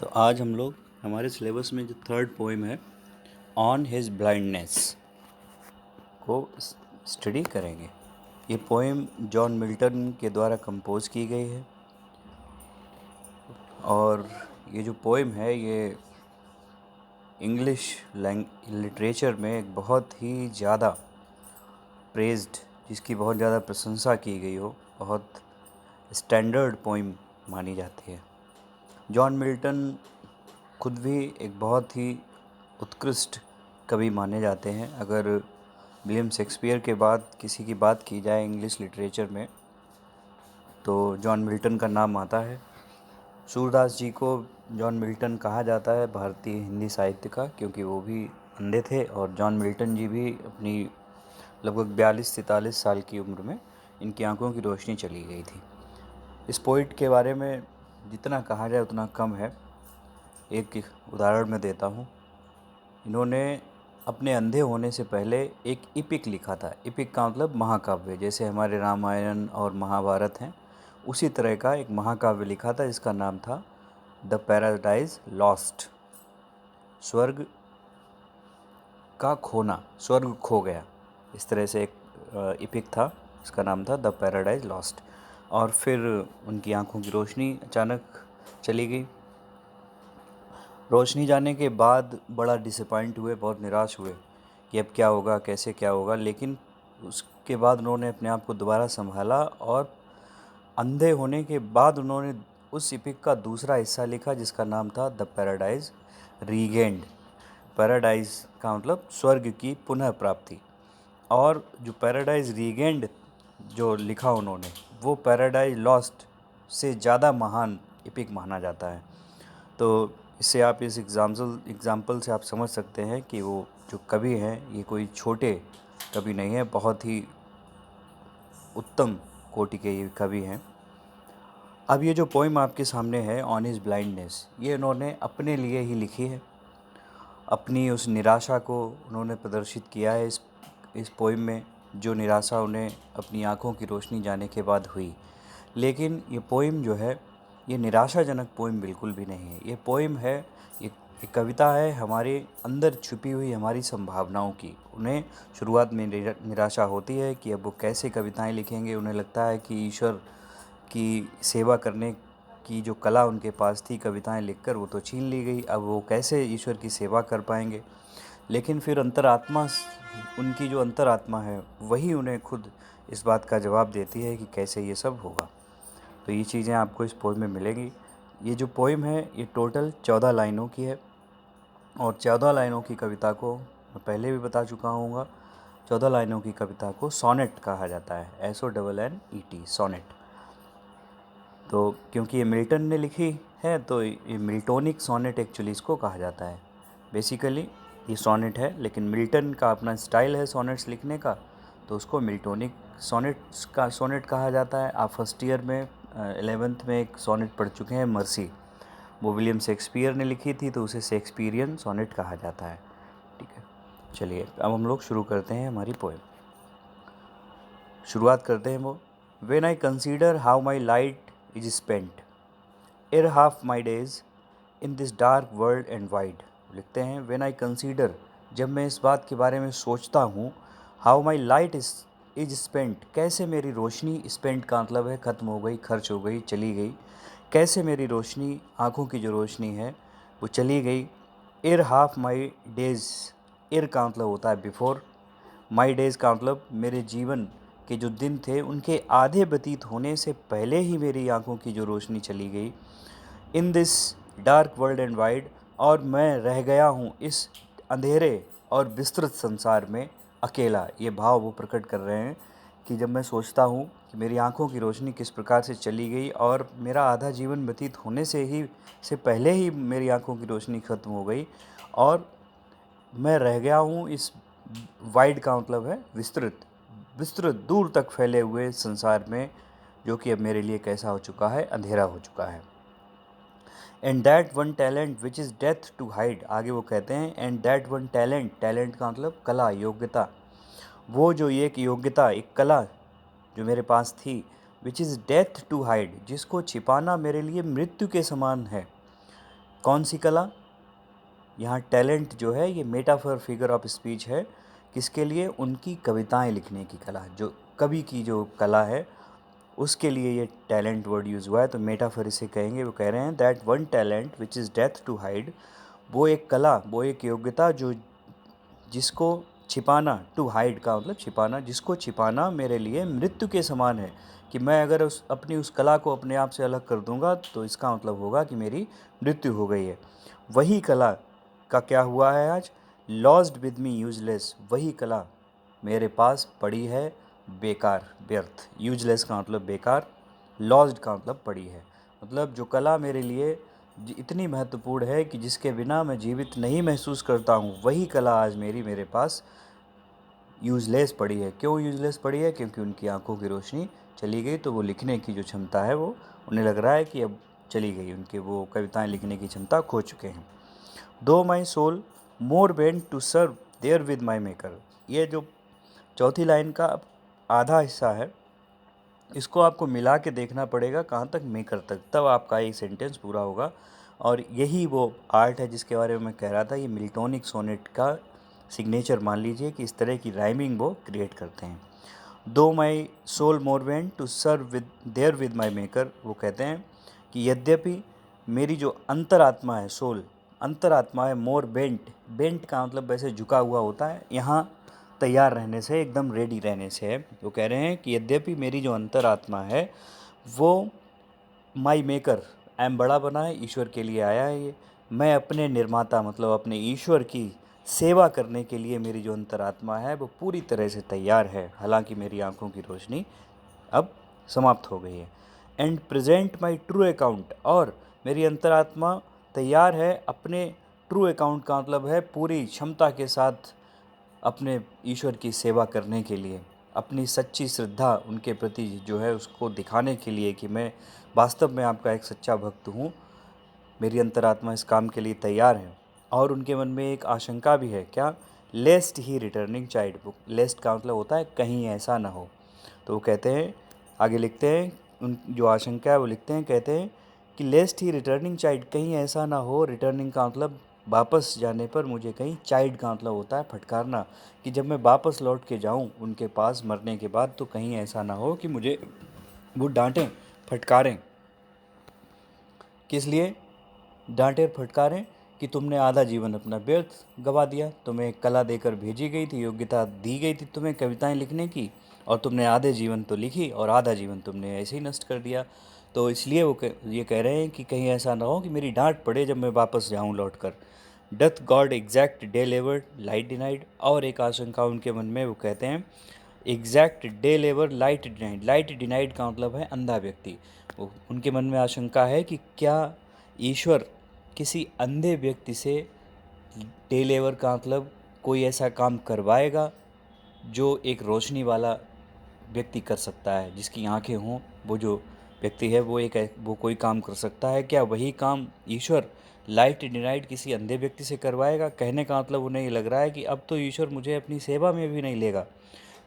तो आज हम लोग हमारे सिलेबस में जो थर्ड पोएम है ऑन हिज ब्लाइंडनेस को स्टडी करेंगे। ये पोएम जॉन मिल्टन के द्वारा कंपोज की गई है और ये जो पोएम है ये इंग्लिश लिटरेचर में एक बहुत ही ज़्यादा प्रेज्ड, जिसकी बहुत ज़्यादा प्रशंसा की गई हो, बहुत स्टैंडर्ड पोएम मानी जाती है। जॉन मिल्टन खुद भी एक बहुत ही उत्कृष्ट कवि माने जाते हैं। अगर विलियम शेक्सपियर के बाद किसी की बात की जाए इंग्लिश लिटरेचर में तो जॉन मिल्टन का नाम आता है। सूरदास जी को जॉन मिल्टन कहा जाता है भारतीय हिंदी साहित्य का, क्योंकि वो भी अंधे थे और जॉन मिल्टन जी भी अपनी लगभग 42-43 साल की उम्र में इनकी आंखों की रोशनी चली गई थी। इस पोइट के बारे में जितना कहा जाए उतना कम है। एक उदाहरण मैं देता हूँ। इन्होंने अपने अंधे होने से पहले एक इपिक लिखा था। इपिक का मतलब महाकाव्य, जैसे हमारे रामायण और महाभारत हैं, उसी तरह का एक महाकाव्य लिखा था जिसका नाम था द पैराडाइज लॉस्ट, स्वर्ग का खोना, स्वर्ग खो गया। इस तरह से एक इपिक था, इसका नाम था द पैराडाइज लॉस्ट। और फिर उनकी आंखों की रोशनी अचानक चली गई। रोशनी जाने के बाद बड़ा डिसअपॉइंट हुए, बहुत निराश हुए कि अब क्या होगा, कैसे क्या होगा। लेकिन उसके बाद उन्होंने अपने आप को दोबारा संभाला और अंधे होने के बाद उन्होंने उस इपिक का दूसरा हिस्सा लिखा जिसका नाम था द पैराडाइज रीगेंड। पैराडाइज का मतलब स्वर्ग की पुनः प्राप्ति। और जो पैराडाइज रीगेंड जो लिखा उन्होंने, वो पैराडाइज लॉस्ट से ज़्यादा महान इपिक माना जाता है। तो इससे आप इस एग्ज़ाम्पल से आप समझ सकते हैं कि वो जो कवि हैं ये कोई छोटे कवि नहीं है, बहुत ही उत्तम कोटि के ये कवि हैं। अब ये जो पोइम आपके सामने है ऑन हिज ब्लाइंडनेस, ये उन्होंने अपने लिए ही लिखी है। अपनी उस निराशा को उन्होंने प्रदर्शित किया है इस पोइम में, जो निराशा उन्हें अपनी आंखों की रोशनी जाने के बाद हुई। लेकिन ये पोइम जो है ये निराशाजनक पोइम बिल्कुल भी नहीं है। ये पोइम है, ये कविता है हमारे अंदर छुपी हुई हमारी संभावनाओं की। उन्हें शुरुआत में निराशा होती है कि अब वो कैसे कविताएं लिखेंगे। उन्हें लगता है कि ईश्वर की सेवा करने की जो कला उनके पास थी कविताएं लिखकर, वो तो छीन ली गई। अब वो कैसे ईश्वर की सेवा कर पाएंगे। लेकिन फिर अंतरात्मा, उनकी जो अंतरात्मा है वही उन्हें खुद इस बात का जवाब देती है कि कैसे ये सब होगा। तो ये चीज़ें आपको इस पोइम में मिलेंगी। ये जो पोइम है ये टोटल 14 लाइनों की है और 14 लाइनों की कविता को मैं पहले भी बता चुका हूँगा। 14 लाइनों की कविता को सोनेट कहा जाता है, SONNET, सोनेट। तो क्योंकि ये मिल्टन ने लिखी है तो ये मिल्टोनिक सोनेट एक्चुअली इसको कहा जाता है। बेसिकली ये सोनेट है, लेकिन मिल्टन का अपना स्टाइल है सोनेट्स लिखने का, तो उसको मिल्टोनिक सोनेट कहा जाता है। आप फर्स्ट ईयर में 11th में एक सोनेट पढ़ चुके हैं, मर्सी। वो विलियम शेक्सपियर ने लिखी थी तो उसे शेक्सपियरियन सोनेट कहा जाता है। ठीक है, चलिए अब हम लोग शुरू करते हैं हमारी पोएम। शुरुआत करते हैं वो। When I consider how my light is spent ere half my days in this dark world and wide. लिखते हैं व्हेन आई कंसीडर, जब मैं इस बात के बारे में सोचता हूँ, how my light is spent, कैसे मेरी रोशनी, स्पेंट का मतलब है ख़त्म हो गई, खर्च हो गई, चली गई। कैसे मेरी रोशनी, आँखों की जो रोशनी है वो चली गई। एर हाफ माई डेज, एर का मतलब होता है बिफोर, माई डेज़ का मतलब मेरे जीवन के जो दिन थे उनके आधे व्यतीत होने से पहले ही मेरी आंखों की जो रोशनी चली गई। इन this dark world and wide, और मैं रह गया हूँ इस अंधेरे और विस्तृत संसार में अकेला। ये भाव वो प्रकट कर रहे हैं कि जब मैं सोचता हूँ कि मेरी आंखों की रोशनी किस प्रकार से चली गई और मेरा आधा जीवन व्यतीत होने से पहले ही मेरी आंखों की रोशनी ख़त्म हो गई, और मैं रह गया हूँ इस वाइड का मतलब है विस्तृत, विस्तृत दूर तक फैले हुए संसार में, जो कि अब मेरे लिए कैसा हो चुका है, अंधेरा हो चुका है। And that one talent which is death to hide, आगे वो कहते हैं and that one talent, talent का मतलब कला, योग्यता, वो जो एक योग्यता, एक कला जो मेरे पास थी, which is death to hide, जिसको छिपाना मेरे लिए मृत्यु के समान है। कौन सी कला? यहाँ टैलेंट जो है ये मेटाफर फिगर ऑफ स्पीच है। किसके लिए? उनकी कविताएं लिखने की कला, जो कवि की जो कला है उसके लिए ये टैलेंट वर्ड यूज़ हुआ है। तो मेटाफर इसे कहेंगे। वो कह रहे हैं that one talent which is death to hide, वो एक कला, वो एक योग्यता जो जिसको छिपाना, टू हाइड का मतलब छिपाना, जिसको छिपाना मेरे लिए मृत्यु के समान है। कि मैं अगर अपनी उस कला को अपने आप से अलग कर दूंगा तो इसका मतलब होगा कि मेरी मृत्यु हो गई है। वही कला का क्या हुआ है आज? लॉस्ट विद मी यूजलेस, वही कला मेरे पास पड़ी है बेकार, व्यर्थ। यूजलेस का मतलब बेकार, लॉस्ट का मतलब पड़ी है। मतलब जो कला मेरे लिए इतनी महत्वपूर्ण है कि जिसके बिना मैं जीवित नहीं महसूस करता हूँ, वही कला आज मेरे पास यूज़लेस पड़ी है। क्यों यूज़लेस पड़ी है? क्योंकि उनकी आंखों की रोशनी चली गई, तो वो लिखने की जो क्षमता है वो उन्हें लग रहा है कि अब चली गई, उनके वो कविताएं लिखने की क्षमता खो चुके हैं। Though my soul more bent to serve there with my maker, ये जो चौथी लाइन का आधा हिस्सा है, इसको आपको मिला के देखना पड़ेगा कहाँ तक, मेकर तक, तब आपका एक सेंटेंस पूरा होगा। और यही वो आर्ट है जिसके बारे में मैं कह रहा था। ये मिल्टोनिक सोनेट का सिग्नेचर मान लीजिए कि इस तरह की राइमिंग वो क्रिएट करते हैं। Though my soul more went to serve with my maker, वो कहते हैं कि यद्यपि मेरी जो अंतरात्मा है, सोल अंतरात्मा है, मोर बेंट, बेंट का मतलब वैसे झुका हुआ होता है, यहाँ तैयार रहने से, एकदम रेडी रहने से है। वो कह रहे हैं कि यद्यपि मेरी जो अंतरात्मा है वो माई मेकर, एम बड़ा बना है, ईश्वर के लिए आया है ये, मैं अपने निर्माता मतलब अपने ईश्वर की सेवा करने के लिए मेरी जो अंतरात्मा है वो पूरी तरह से तैयार है, हालांकि मेरी आंखों की रोशनी अब समाप्त हो गई है। And present my true account, और मेरी अंतरात्मा तैयार है अपने ट्रू अकाउंट का मतलब है पूरी क्षमता के साथ अपने ईश्वर की सेवा करने के लिए, अपनी सच्ची श्रद्धा उनके प्रति जो है उसको दिखाने के लिए कि मैं वास्तव में आपका एक सच्चा भक्त हूँ। मेरी अंतरात्मा इस काम के लिए तैयार है। और उनके मन में एक आशंका भी है, क्या? लेस्ट ही रिटर्निंग चाइल्ड बुक, लेस्ट का मतलब होता है कहीं ऐसा ना हो। तो वो कहते हैं, आगे लिखते हैं, उन जो आशंका है वो लिखते हैं, कहते हैं कि लेस्ट ही रिटर्निंग चाइल्ड, कहीं ऐसा ना हो, रिटर्निंग का मतलब वापस जाने पर मुझे कहीं, चाइल्ड का मतलब होता है फटकारना, कि जब मैं वापस लौट के जाऊं उनके पास मरने के बाद तो कहीं ऐसा ना हो कि मुझे वो डांटें, फटकारें। किस लिए डांटे फटकारें? कि तुमने आधा जीवन अपना व्यर्थ गवा दिया, तुम्हें एक कला देकर भेजी गई थी, योग्यता दी गई थी तुम्हें कविताएं लिखने की, और तुमने आधे जीवन तो लिखी और आधा जीवन तुमने ऐसे ही नष्ट कर दिया। तो इसलिए वो ये कह रहे हैं कि कहीं ऐसा ना हो कि मेरी डांट पड़े जब मैं वापस जाऊं लौट कर। डथ गॉड एग्जैक्ट डे लेवर लाइट डिनाइड, और एक आशंका उनके मन में, वो कहते हैं एग्जैक्ट डे लेवर लाइट डिनाइड, लाइट डिनाइड का मतलब है अंधा व्यक्ति। वो उनके मन में आशंका है कि क्या ईश्वर किसी अंधे व्यक्ति से डे लेवर का मतलब कोई ऐसा काम करवाएगा जो एक रोशनी वाला व्यक्ति कर सकता है, जिसकी आंखें हों, वो जो व्यक्ति है वो कोई काम कर सकता है, क्या वही काम ईश्वर लाइट डिनाइड किसी अंधे व्यक्ति से करवाएगा? कहने का मतलब उन्हें ये लग रहा है कि अब तो ईश्वर मुझे अपनी सेवा में भी नहीं लेगा।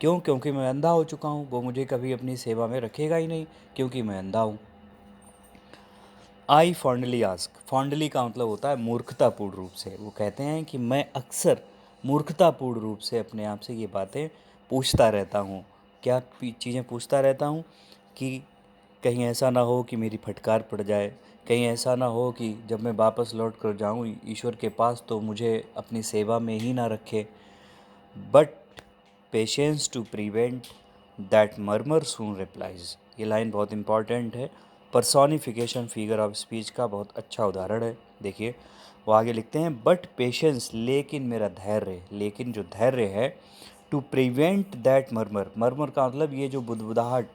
क्यों? क्योंकि मैं अंधा हो चुका हूँ, वो मुझे कभी अपनी सेवा में रखेगा ही नहीं क्योंकि मैं अंधा हूँ। आई फॉन्डली आस्क, फॉन्डली का मतलब होता है मूर्खतापूर्ण रूप से। वो कहते हैं कि मैं अक्सर मूर्खतापूर्ण रूप से अपने आप से ये बातें पूछता रहता हूँ। क्या चीज़ें पूछता रहता हूँ? कि कहीं ऐसा ना हो कि मेरी फटकार पड़ जाए, कहीं ऐसा ना हो कि जब मैं वापस लौट कर जाऊँ ईश्वर के पास तो मुझे अपनी सेवा में ही ना रखे। But patience to prevent that murmur soon replies, ये लाइन बहुत इंपॉर्टेंट है, पर्सोनिफिकेशन फिगर ऑफ स्पीच का बहुत अच्छा उदाहरण है। देखिए वो आगे लिखते हैं, बट पेशेंस, लेकिन मेरा धैर्य, लेकिन जो धैर्य है, to prevent that murmur, murmur का मतलब ये जो बुदबुदाहट,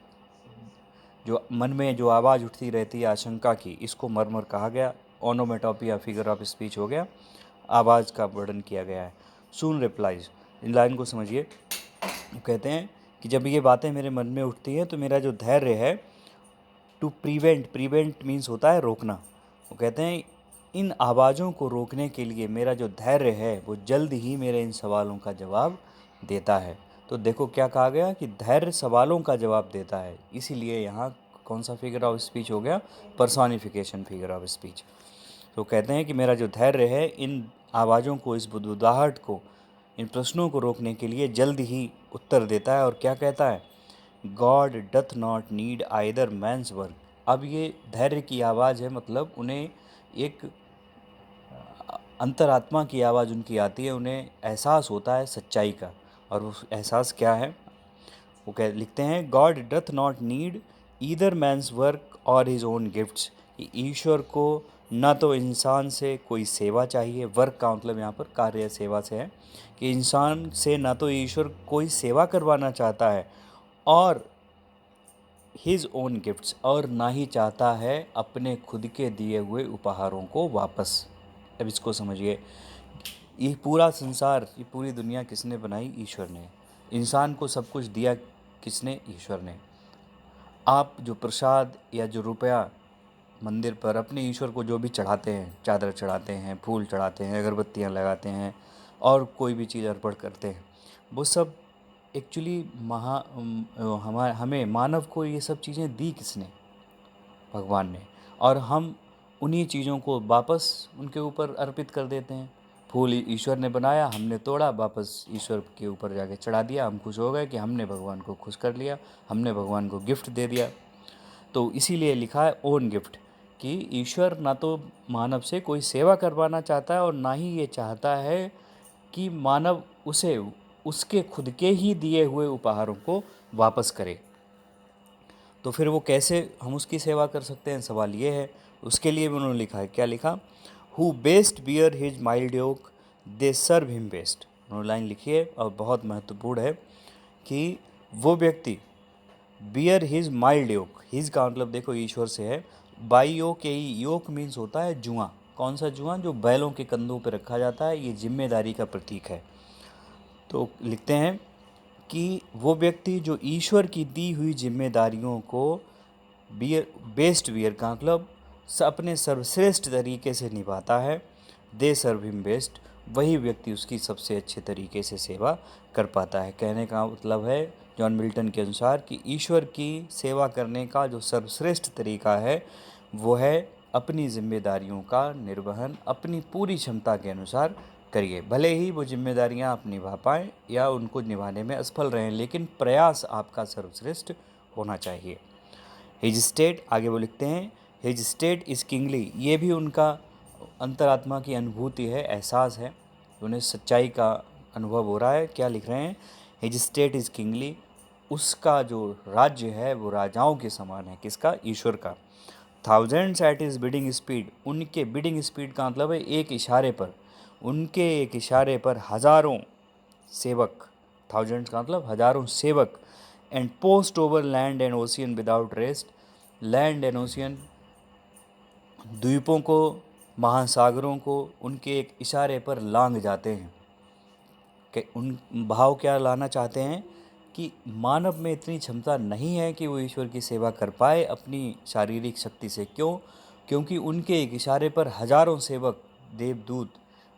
जो मन में जो आवाज़ उठती रहती है आशंका की, इसको मर्मर कहा गया। ओनोमेटोपिया फिगर ऑफ स्पीच हो गया, आवाज़ का वर्णन किया गया है। सून रिप्लाइज, इन लाइन को समझिए। वो कहते हैं कि जब ये बातें मेरे मन में उठती हैं तो मेरा जो धैर्य है, टू प्रिवेंट, प्रिवेंट मीन्स होता है रोकना। वो कहते हैं इन आवाज़ों को रोकने के लिए मेरा जो धैर्य है वो जल्द ही मेरे इन सवालों का जवाब देता है। तो देखो क्या कहा गया कि धैर्य सवालों का जवाब देता है, इसीलिए यहाँ कौन सा फिगर ऑफ स्पीच हो गया? Personification figure of speech. तो कहते हैं कि मेरा जो धैर्य है इन आवाज़ों को, इस बुदबुदाहट को, इन प्रश्नों को रोकने के लिए जल्द ही उत्तर देता है। और क्या कहता है? God doth not need either man's work. अब ये धैर्य की आवाज़ है, मतलब उन्हें एक अंतरात्मा की आवाज़ उनकी आती है, उन्हें एहसास होता है सच्चाई का। और वो एहसास क्या है? वो कह लिखते हैं, God doth not need either man's work और हिज ओन गिफ्ट्स। ईश्वर को न तो इंसान से कोई सेवा चाहिए, वर्क का मतलब यहाँ पर कार्य सेवा से है, कि इंसान से न तो ईश्वर कोई सेवा करवाना चाहता है और हिज ओन गिफ्ट्स, और ना ही चाहता है अपने खुद के दिए हुए उपहारों को वापस। अब इसको समझिए, ये पूरा संसार, ये पूरी दुनिया किसने बनाई? ईश्वर ने। इंसान को सब कुछ दिया किसने? ईश्वर ने। आप जो प्रसाद या जो रुपया मंदिर पर अपने ईश्वर को जो भी चढ़ाते हैं, चादर चढ़ाते हैं, फूल चढ़ाते हैं, अगरबत्तियाँ लगाते हैं और कोई भी चीज़ अर्पण करते हैं, वो सब एक्चुअली हमें मानव को ये सब चीज़ें दी किसने? भगवान ने। और हम उन्हीं चीज़ों को वापस उनके ऊपर अर्पित कर देते हैं। फूल ईश्वर ने बनाया, हमने तोड़ा, वापस ईश्वर के ऊपर जाके चढ़ा दिया। हम खुश हो गए कि हमने भगवान को खुश कर लिया, हमने भगवान को गिफ्ट दे दिया। तो इसीलिए लिखा है ओन गिफ्ट, कि ईश्वर ना तो मानव से कोई सेवा करवाना चाहता है और ना ही ये चाहता है कि मानव उसे उसके खुद के ही दिए हुए उपहारों को वापस करे। तो फिर वो कैसे हम उसकी सेवा कर सकते हैं? सवाल ये है। उसके लिए भी उन्होंने लिखा है, क्या लिखा? Who best bear his mild yoke they serve him best. उन्होंने लाइन लिखी है और बहुत महत्वपूर्ण है, कि वो व्यक्ति bear his mild yoke, his का मतलब देखो ईश्वर से है, बाई योक, यही योक मीन्स होता है जुआ। कौन सा जुआ? जो बैलों के कंधों पर रखा जाता है, ये जिम्मेदारी का प्रतीक है। तो लिखते हैं कि वो व्यक्ति जो ईश्वर की दी हुई जिम्मेदारियों को बियर बेस्ट बियर का मतलब अपने सर्वश्रेष्ठ तरीके से निभाता है, दे सर्व हिम बेस्ट, वही व्यक्ति उसकी सबसे अच्छे तरीके से सेवा कर पाता है। कहने का मतलब है जॉन मिल्टन के अनुसार कि ईश्वर की सेवा करने का जो सर्वश्रेष्ठ तरीका है वो है अपनी जिम्मेदारियों का निर्वहन अपनी पूरी क्षमता के अनुसार करिए। भले ही वो जिम्मेदारियां आप निभा पाएँ या उनको निभाने में असफल रहें, लेकिन प्रयास आपका सर्वश्रेष्ठ होना चाहिए। हिज स्टेट, आगे वो लिखते हैं, हिज स्टेट इज़ किंगली। ये भी उनका अंतरात्मा की अनुभूति है, एहसास है, उन्हें सच्चाई का अनुभव हो रहा है। क्या लिख रहे हैं? हिज स्टेट इज़ किंगली, उसका जो राज्य है वो राजाओं के समान है। किसका? ईश्वर का। Thousands at his bidding speed, उनके बिडिंग स्पीड का मतलब है एक इशारे पर, उनके एक इशारे पर हज़ारों सेवक, थाउजेंड्स का मतलब हज़ारों सेवक, and post over land and ocean without rest, land and ocean, द्वीपों को, महासागरों को उनके एक इशारे पर लांग जाते हैं। कि उन भाव क्या लाना चाहते हैं? कि मानव में इतनी क्षमता नहीं है कि वो ईश्वर की सेवा कर पाए अपनी शारीरिक शक्ति से। क्यों? क्योंकि उनके एक इशारे पर हजारों सेवक, देवदूत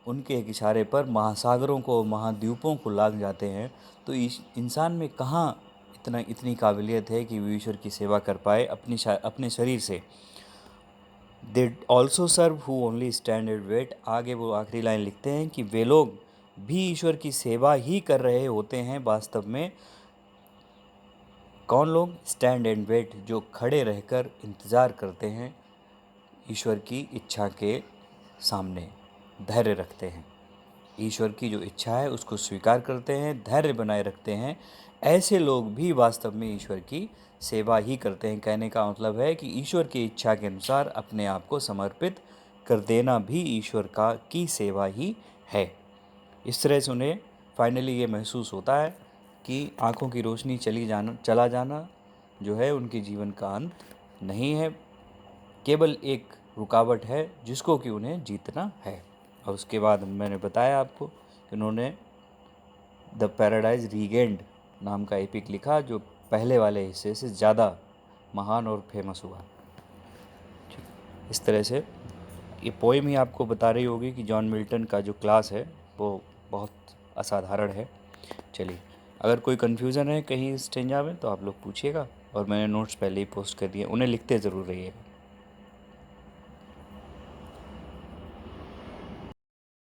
उनके एक इशारे पर महासागरों को, महाद्वीपों को लांग जाते हैं। तो इंसान में कहाँ इतनी काबिलियत है कि वो ईश्वर की सेवा कर पाए अपने शरीर से। They also serve who only stand and wait, आगे वो आखिरी लाइन लिखते हैं कि वे लोग भी ईश्वर की सेवा ही कर रहे होते हैं वास्तव में। कौन लोग? स्टैंड एंड वेट, जो खड़े रहकर इंतज़ार करते हैं ईश्वर की इच्छा के सामने, धैर्य रखते हैं, ईश्वर की जो इच्छा है उसको स्वीकार करते हैं, धैर्य बनाए रखते हैं। ऐसे लोग भी वास्तव में ईश्वर की सेवा ही करते हैं। कहने का मतलब है कि ईश्वर की इच्छा के अनुसार अपने आप को समर्पित कर देना भी ईश्वर की सेवा ही है। इस तरह से उन्हें फाइनली ये महसूस होता है कि आँखों की रोशनी चला जाना जो है उनके जीवन का अंत नहीं है, केवल एक रुकावट है जिसको कि उन्हें जीतना है। और उसके बाद मैंने बताया आपको कि उन्होंने द पैराडाइज रीगेंड नाम का एपिक लिखा, जो पहले वाले हिस्से से ज़्यादा महान और फेमस हुआ। इस तरह से ये पोएम ही आपको बता रही होगी कि जॉन मिल्टन का जो क्लास है वो बहुत असाधारण है। चलिए, अगर कोई कन्फ्यूज़न है कहीं स्टेंजा में तो आप लोग पूछिएगा, और मैंने नोट्स पहले ही पोस्ट कर दिए, उन्हें लिखते ज़रूर रहिएगा।